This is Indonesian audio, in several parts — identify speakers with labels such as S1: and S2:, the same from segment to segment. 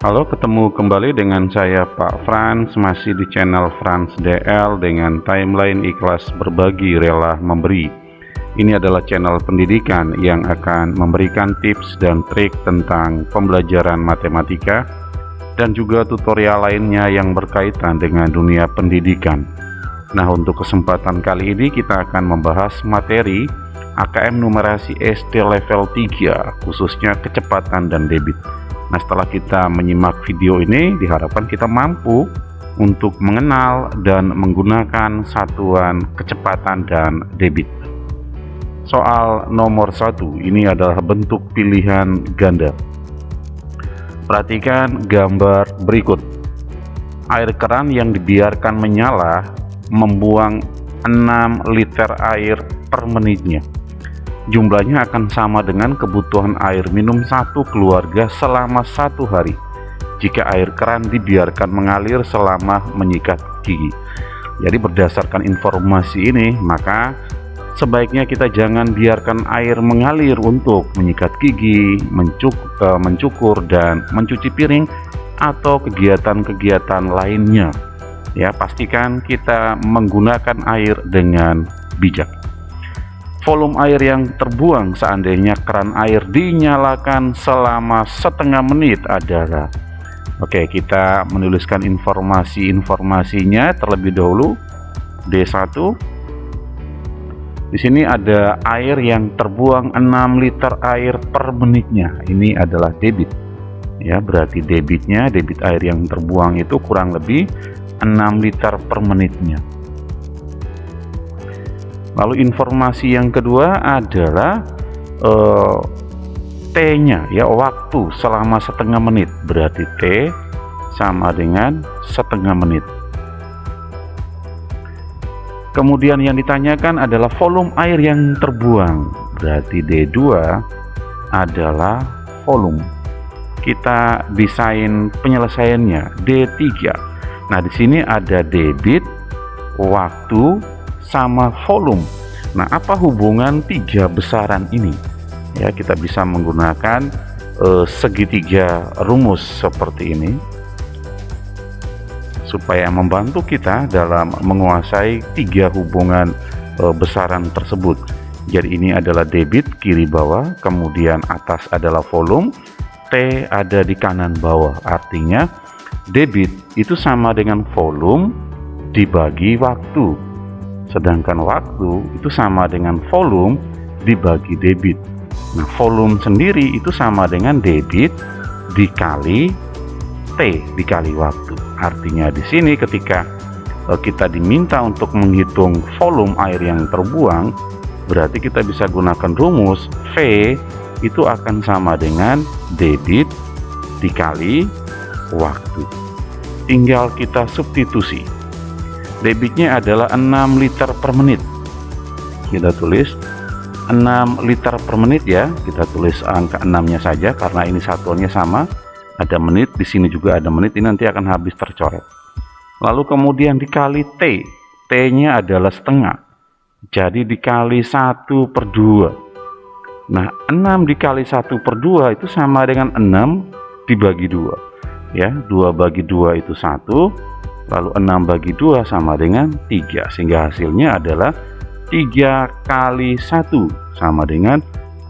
S1: Halo, ketemu kembali dengan saya Pak Frans, masih di channel Frans DL dengan timeline ikhlas berbagi rela memberi. Ini adalah channel pendidikan yang akan memberikan tips dan trik tentang pembelajaran matematika dan juga tutorial lainnya yang berkaitan dengan dunia pendidikan. Nah, untuk kesempatan kali ini kita akan membahas materi AKM numerasi SD level 3, khususnya kecepatan dan debit. Nah, setelah kita menyimak video ini, diharapkan kita mampu untuk mengenal dan menggunakan satuan kecepatan dan debit. Soal nomor 1, ini adalah bentuk pilihan ganda. Perhatikan gambar berikut. Air keran yang dibiarkan menyala membuang 6 liter air per menitnya. Jumlahnya akan sama dengan kebutuhan air minum satu keluarga selama 1 hari jika air keran dibiarkan mengalir selama menyikat gigi. Jadi berdasarkan informasi ini, maka sebaiknya kita jangan biarkan air mengalir untuk menyikat gigi, mencukur dan mencuci piring atau kegiatan-kegiatan lainnya. Ya, pastikan kita menggunakan air dengan bijak. Volume air yang terbuang seandainya keran air dinyalakan selama setengah menit adalah, oke, kita menuliskan informasinya terlebih dahulu. D1, di sini ada air yang terbuang 6 liter air per menitnya. Ini adalah debit, ya, berarti debit air yang terbuang itu kurang lebih 6 liter per menitnya. Lalu informasi yang kedua adalah T-nya, ya, waktu selama setengah menit, berarti T sama dengan setengah menit. Kemudian yang ditanyakan adalah volume air yang terbuang, berarti D2 adalah volume. Kita desain penyelesaiannya D3. Nah, di sini ada debit, waktu, sama volume. Nah, apa hubungan 3 besaran ini? Ya, kita bisa menggunakan segitiga rumus seperti ini supaya membantu kita dalam menguasai 3 hubungan besaran tersebut. Jadi ini adalah debit kiri bawah, kemudian atas adalah volume, T ada di kanan bawah. Artinya debit itu sama dengan volume dibagi waktu. Sedangkan waktu itu sama dengan volume dibagi debit. Nah, volume sendiri itu sama dengan debit dikali T dikali waktu. Artinya di sini ketika kita diminta untuk menghitung volume air yang terbuang, berarti kita bisa gunakan rumus V itu akan sama dengan debit dikali waktu. Tinggal kita substitusi. Debitnya adalah 6 liter per menit. Kita tulis 6 liter per menit, ya. Kita tulis angka 6-nya saja karena ini satuannya sama. Ada menit, di sini juga ada menit, ini nanti akan habis tercoret. Lalu kemudian dikali T. T-nya adalah setengah. Jadi dikali 1/2. Nah, 6 dikali 1/2 itu sama dengan 6 dibagi 2. Ya, 2 bagi 2 itu 1. Lalu 6 bagi 2 sama dengan 3, sehingga hasilnya adalah 3 kali 1 sama dengan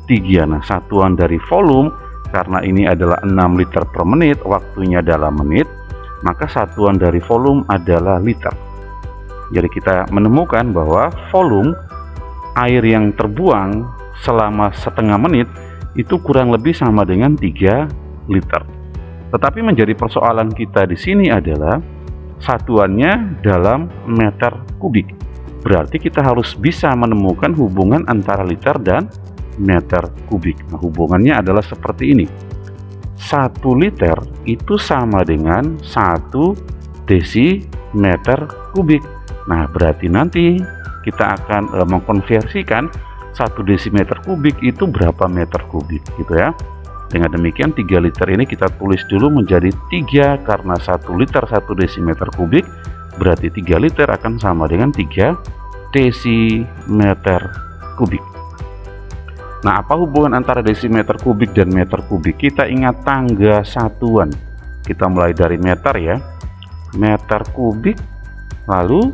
S1: 3. Nah, satuan dari volume, karena ini adalah 6 liter per menit, waktunya dalam menit, maka satuan dari volume adalah liter. Jadi kita menemukan bahwa volume air yang terbuang selama setengah menit itu kurang lebih sama dengan 3 liter. Tetapi menjadi persoalan kita di sini adalah satuannya dalam meter kubik. Berarti kita harus bisa menemukan hubungan antara liter dan meter kubik. Nah, hubungannya adalah seperti ini. 1 liter itu sama dengan 1 desimeter kubik. Nah, berarti nanti kita akan mengkonversikan 1 desimeter kubik itu berapa meter kubik, gitu ya. Dengan demikian 3 liter ini kita tulis dulu menjadi 3 karena 1 liter 1 desimeter kubik, berarti 3 liter akan sama dengan 3 desimeter kubik. Nah, apa hubungan antara desimeter kubik dan meter kubik? Kita ingat tangga satuan. Kita mulai dari meter ya, meter kubik, lalu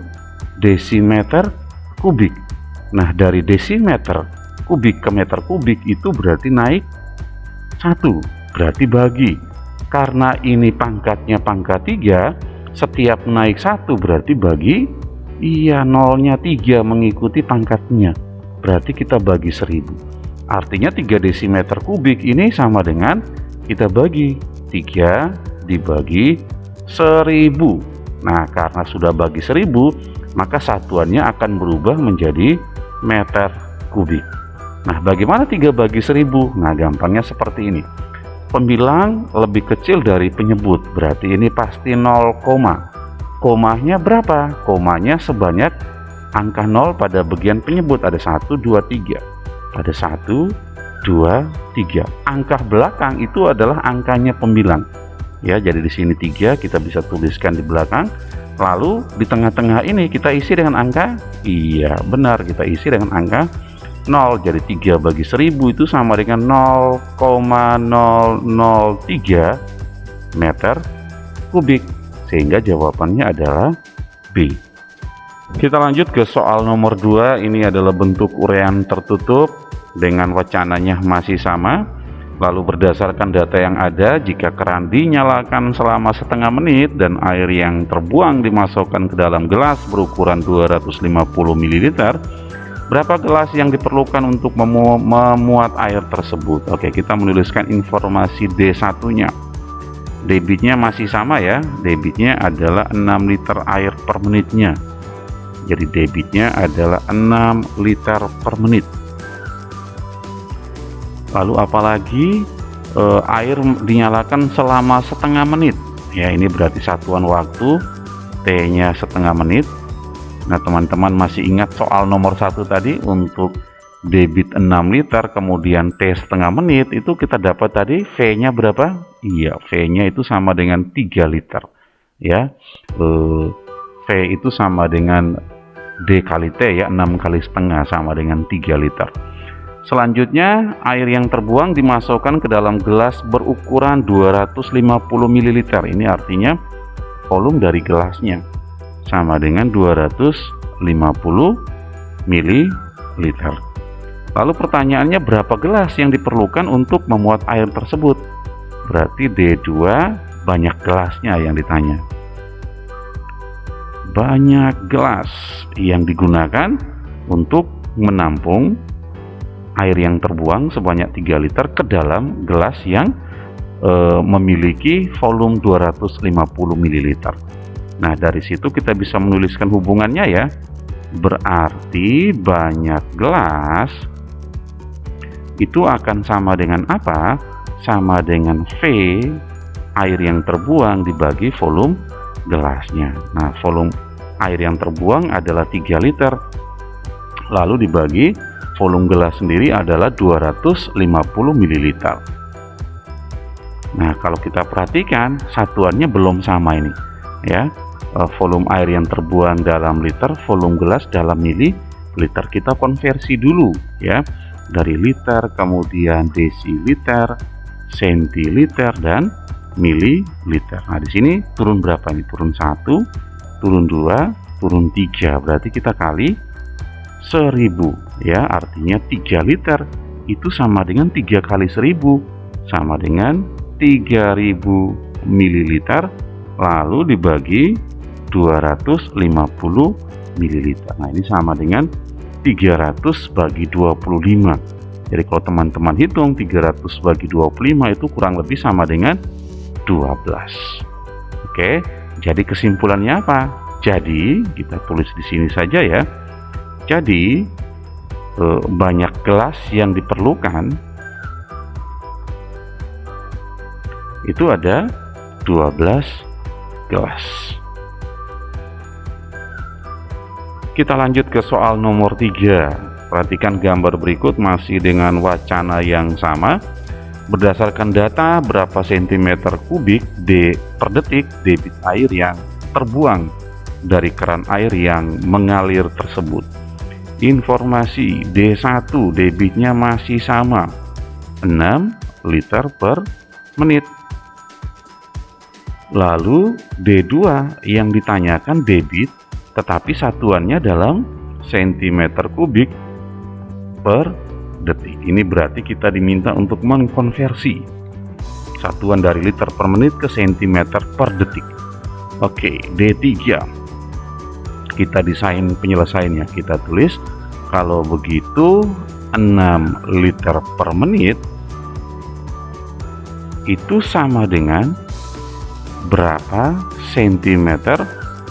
S1: desimeter kubik. Nah, dari desimeter kubik ke meter kubik itu berarti naik 1, berarti bagi. Karena ini pangkatnya pangkat 3, setiap naik 1 berarti bagi. Iya, nolnya 3 mengikuti pangkatnya, berarti kita bagi 1000. Artinya 3 desimeter kubik ini sama dengan kita bagi 3 dibagi 1000. Nah, karena sudah bagi 1000, maka satuannya akan berubah menjadi meter kubik. Nah, bagaimana 3 bagi 1000? Nah, gampangnya seperti ini. Pembilang lebih kecil dari penyebut, berarti ini pasti 0, komanya berapa? Komanya sebanyak angka 0 pada bagian penyebut, ada 1, 2, 3. Ada 1, 2, 3. Angka belakang itu adalah angkanya pembilang. Ya, jadi di sini 3 kita bisa tuliskan di belakang. Lalu di tengah-tengah ini kita isi dengan angka, iya benar, kita isi dengan angka 0. Jadi 3 bagi 1000 itu sama dengan 0,003 meter kubik, sehingga jawabannya adalah B. Kita lanjut ke soal nomor 2. Ini adalah bentuk urean tertutup dengan wacananya masih sama. Lalu berdasarkan data yang ada, jika keran dinyalakan selama setengah menit dan air yang terbuang dimasukkan ke dalam gelas berukuran 250 ml, berapa gelas yang diperlukan untuk memuat air tersebut? Oke, kita menuliskan informasi D1-nya. Debitnya masih sama ya, debitnya adalah 6 liter air per menitnya. Jadi debitnya adalah 6 liter per menit. Lalu apalagi air dinyalakan selama setengah menit ya, ini berarti satuan waktu T-nya setengah menit. Nah, teman-teman masih ingat soal nomor 1 tadi, untuk debit 6 liter kemudian T setengah menit, itu kita dapat tadi V-nya berapa? Iya, V-nya itu sama dengan 3 liter ya. V itu sama dengan D kali T ya, 6 kali setengah sama dengan 3 liter. Selanjutnya, air yang terbuang dimasukkan ke dalam gelas berukuran 250 ml. Ini artinya volume dari gelasnya sama dengan 250 ml. Lalu pertanyaannya, berapa gelas yang diperlukan untuk memuat air tersebut? Berarti D2 banyak gelasnya yang ditanya. Banyak gelas yang digunakan untuk menampung air yang terbuang sebanyak 3 liter ke dalam gelas yang memiliki volume 250 ml. Nah, dari situ kita bisa menuliskan hubungannya ya. Berarti banyak gelas itu akan sama dengan apa? Sama dengan V, air yang terbuang dibagi volume gelasnya. Nah, volume air yang terbuang adalah 3 liter, lalu dibagi volume gelas sendiri adalah 250 ml. Nah, kalau kita perhatikan satuannya belum sama ini ya. Volume air yang terbuang dalam liter, volume gelas dalam mililiter. Kita konversi dulu ya, dari liter, kemudian desiliter, sentiliter, dan mililiter. Nah, di sini turun berapa ini? Turun 1, turun 2, turun 3. Berarti kita kali 1000 ya, artinya 3 liter itu sama dengan 3 kali 1000 sama dengan 3000 ml, lalu dibagi 250 ml. Nah, ini sama dengan 300 bagi 25. Jadi kalau teman-teman hitung 300 bagi 25 itu kurang lebih sama dengan 12. Oke, jadi kesimpulannya apa? Jadi kita tulis di sini saja ya. Jadi banyak gelas yang diperlukan itu ada 12 gelas. Kita lanjut ke soal nomor 3. Perhatikan gambar berikut masih dengan wacana yang sama. Berdasarkan data berapa sentimeter kubik per detik debit air yang terbuang dari keran air yang mengalir tersebut. Informasi D1, debitnya masih sama 6 liter per menit. Lalu D2 yang ditanyakan debit, tetapi satuannya dalam sentimeter kubik per detik. Ini berarti kita diminta untuk mengkonversi satuan dari liter per menit ke sentimeter per detik. Oke, D3 kita desain penyelesaiannya, kita tulis kalau begitu 6 liter per menit itu sama dengan berapa sentimeter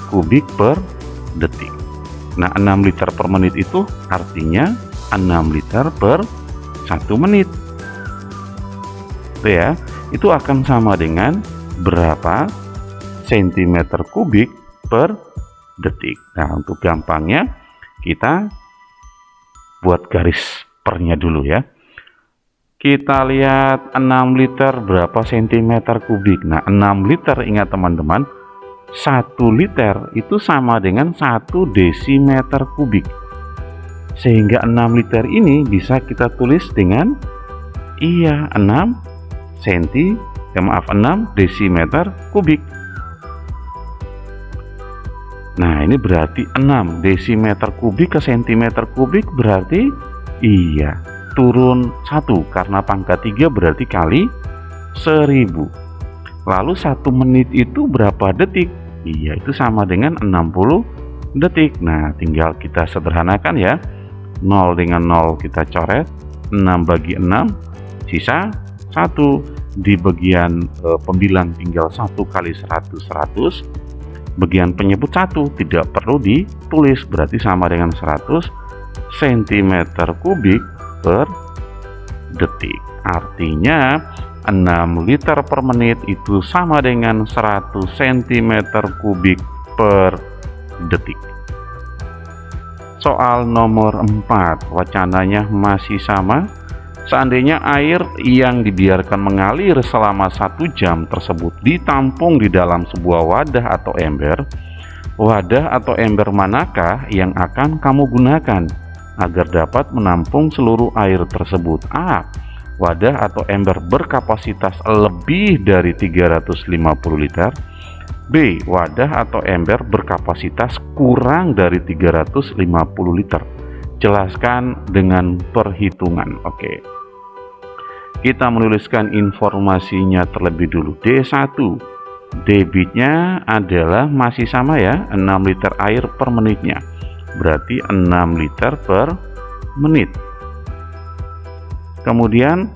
S1: kubik per detik. Nah, 6 liter per menit itu artinya 6 liter per 1 menit. Itu ya, itu akan sama dengan berapa sentimeter kubik per detik. Nah, untuk gampangnya kita buat garis pernya dulu ya. Kita lihat 6 liter berapa sentimeter kubik. Nah, 6 liter, ingat teman-teman, 1 liter itu sama dengan 1 desimeter kubik. Sehingga 6 liter ini bisa kita tulis dengan 6 desimeter kubik. Nah, ini berarti 6 desimeter kubik ke sentimeter kubik berarti turun 1 karena pangkat 3 berarti kali 1000. Lalu 1 menit itu berapa detik? Itu sama dengan 60 detik. Nah, tinggal kita sederhanakan ya. 0 dengan 0 kita coret, 6 bagi 6 sisa 1. Di bagian pembilang tinggal 1 kali 100 100. Bagian penyebut 1 tidak perlu ditulis, berarti sama dengan 100 cm kubik per detik. Artinya 6 liter per menit itu sama dengan 100 cm kubik per detik. Soal nomor 4, wacananya masih sama. Seandainya air yang dibiarkan mengalir selama 1 jam tersebut ditampung di dalam sebuah wadah atau ember, wadah atau ember manakah yang akan kamu gunakan agar dapat menampung seluruh air tersebut? A. Wadah atau ember berkapasitas lebih dari 350 liter. B. Wadah atau ember berkapasitas kurang dari 350 liter. Jelaskan dengan perhitungan. Oke. Kita menuliskan informasinya terlebih dulu. D1. Debitnya adalah masih sama ya, 6 liter air per menitnya. Berarti 6 liter per menit. Kemudian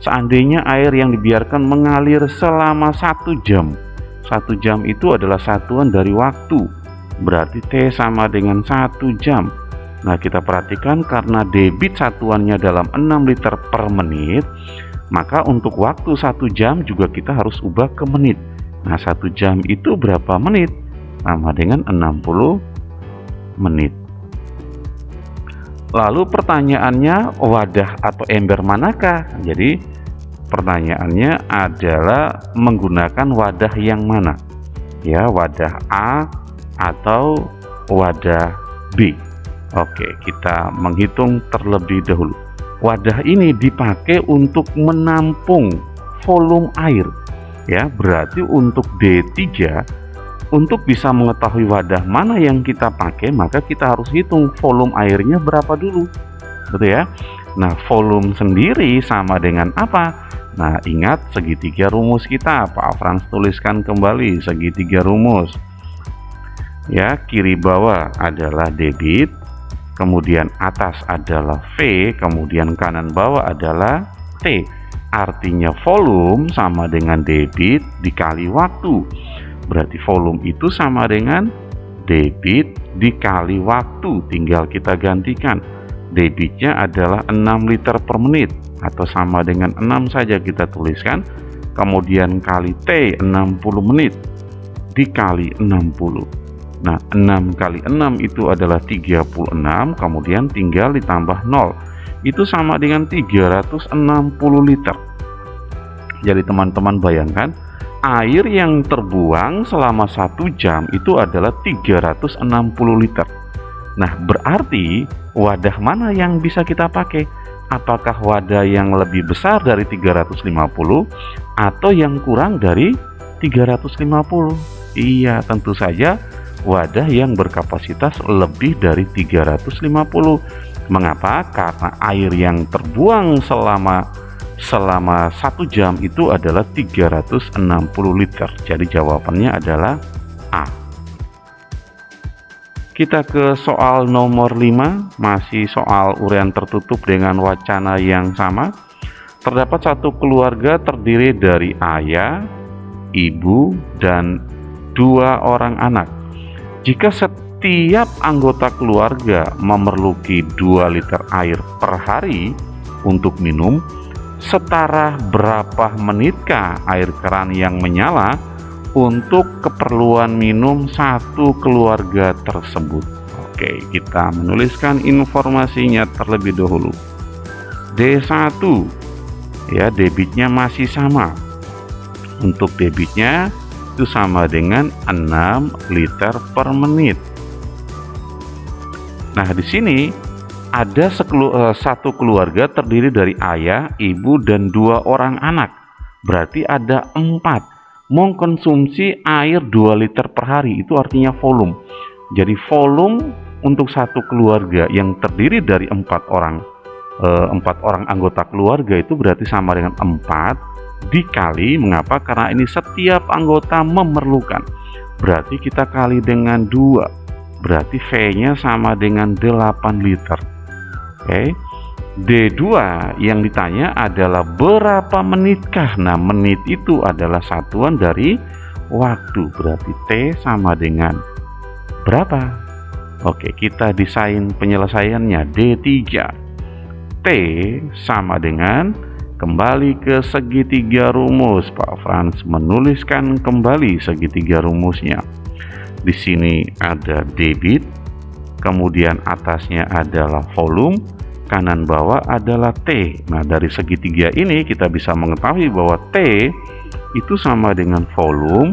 S1: seandainya air yang dibiarkan mengalir selama 1 jam. 1 jam itu adalah satuan dari waktu. Berarti T sama dengan 1 jam. Nah, kita perhatikan karena debit satuannya dalam 6 liter per menit, maka untuk waktu 1 jam juga kita harus ubah ke menit. Nah, 1 jam itu berapa menit? Sama dengan 60 menit. Lalu pertanyaannya, wadah atau ember manakah? Jadi pertanyaannya adalah menggunakan wadah yang mana? Ya, wadah A atau wadah B. Oke, kita menghitung terlebih dahulu. Wadah ini dipakai untuk menampung volume air. Ya, berarti untuk D3, untuk bisa mengetahui wadah mana yang kita pakai, maka kita harus hitung volume airnya berapa dulu. Betul ya? Nah, volume sendiri sama dengan apa? Nah, ingat segitiga rumus kita. Pak Frans tuliskan kembali segitiga rumus. Ya, kiri bawah adalah debit, kemudian atas adalah V, kemudian kanan bawah adalah T. Artinya volume sama dengan debit dikali waktu. Berarti volume itu sama dengan debit dikali waktu. Tinggal kita gantikan. Debitnya adalah 6 liter per menit, atau sama dengan 6 saja kita tuliskan. Kemudian kali T 60 menit dikali 60. Nah, 6 kali 6 itu adalah 36, kemudian tinggal ditambah 0. Itu sama dengan 360 liter. Jadi teman-teman bayangkan, air yang terbuang selama 1 jam itu adalah 360 liter. Nah, berarti wadah mana yang bisa kita pakai? Apakah wadah yang lebih besar dari 350 atau yang kurang dari 350? Iya, tentu saja wadah yang berkapasitas lebih dari 350. Mengapa? Karena air yang terbuang selama 1 jam itu adalah 360 liter. Jadi jawabannya adalah A. Kita ke soal nomor 5, masih soal urean tertutup dengan wacana yang sama. Terdapat satu keluarga terdiri dari ayah, ibu, dan 2 orang anak. Jika setiap anggota keluarga memerlukan 2 liter air per hari untuk minum, setara berapa menitkah air keran yang menyala untuk keperluan minum satu keluarga tersebut? Oke, kita menuliskan informasinya terlebih dahulu. D1, ya, debitnya masih sama. Untuk debitnya itu sama dengan 6 liter per menit. Nah, di sini ada satu keluarga terdiri dari ayah, ibu, dan 2 orang anak. Berarti ada 4 mengkonsumsi air 2 liter per hari. Itu artinya volume. Jadi volume untuk satu keluarga yang terdiri dari 4 orang anggota keluarga itu berarti sama dengan 4 dikali, mengapa? Karena ini setiap anggota memerlukan, berarti kita kali dengan 2, berarti V nya sama dengan 8 liter. Oke. D2 yang ditanya adalah berapa menitkah. Nah, menit itu adalah satuan dari waktu, berarti T sama dengan berapa? Oke, kita desain penyelesaiannya. D3, T sama dengan, kembali ke segitiga rumus. Pak Frans menuliskan kembali segitiga rumusnya. Di sini ada debit, kemudian atasnya adalah volume, kanan bawah adalah T. Nah, dari segitiga ini kita bisa mengetahui bahwa T itu sama dengan volume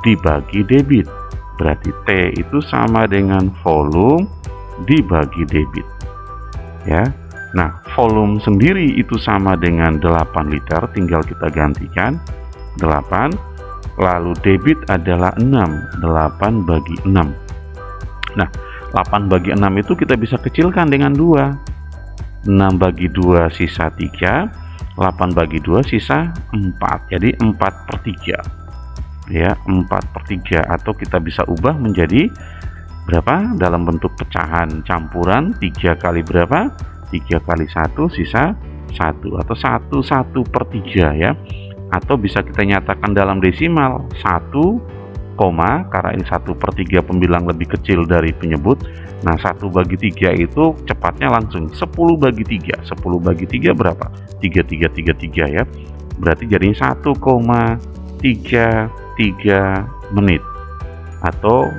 S1: dibagi debit. Berarti T itu sama dengan volume dibagi debit. Ya. Nah, volume sendiri itu sama dengan 8 liter, tinggal kita gantikan 8. Lalu debit adalah 6, 8 bagi 6. Nah, 8 bagi 6 itu kita bisa kecilkan dengan 2. 6 bagi 2 sisa 3, 8 bagi 2 sisa 4, jadi 4/3, ya, 4/3, atau kita bisa ubah menjadi berapa dalam bentuk pecahan campuran. 3 kali berapa? 3 kali 1 sisa 1, atau 1/1/3, ya, atau bisa kita nyatakan dalam desimal 1, karena ini 1/3 pembilang lebih kecil dari penyebut. Nah, 1 bagi 3 itu cepatnya langsung 10 bagi 3. 10 bagi 3 berapa? 3 ya. Berarti jadinya 1,33 menit. Atau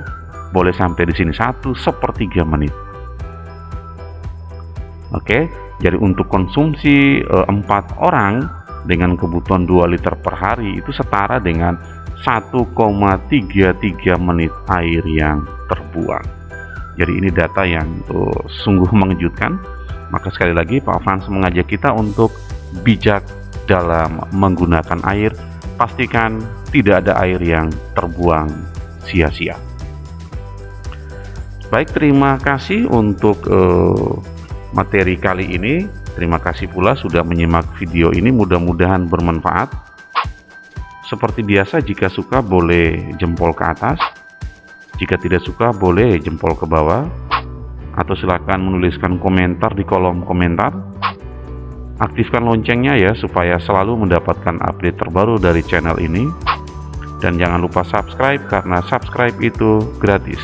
S1: boleh sampai di sini 1/1 menit. Oke, jadi untuk konsumsi 4 orang dengan kebutuhan 2 liter per hari itu setara dengan 1,33 menit air yang terbuang. Jadi ini data yang sungguh mengejutkan. Maka sekali lagi Pak Frans mengajak kita untuk bijak dalam menggunakan air. Pastikan tidak ada air yang terbuang sia-sia. Baik, terima kasih untuk materi kali ini. Terima kasih pula sudah menyimak video ini, mudah-mudahan bermanfaat. Seperti biasa, jika suka boleh jempol ke atas, jika tidak suka boleh jempol ke bawah, atau silakan menuliskan komentar di kolom komentar. Aktifkan loncengnya ya, supaya selalu mendapatkan update terbaru dari channel ini. Dan jangan lupa subscribe, karena subscribe itu gratis.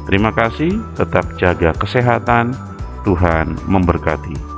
S1: Terima kasih, tetap jaga kesehatan, Tuhan memberkati.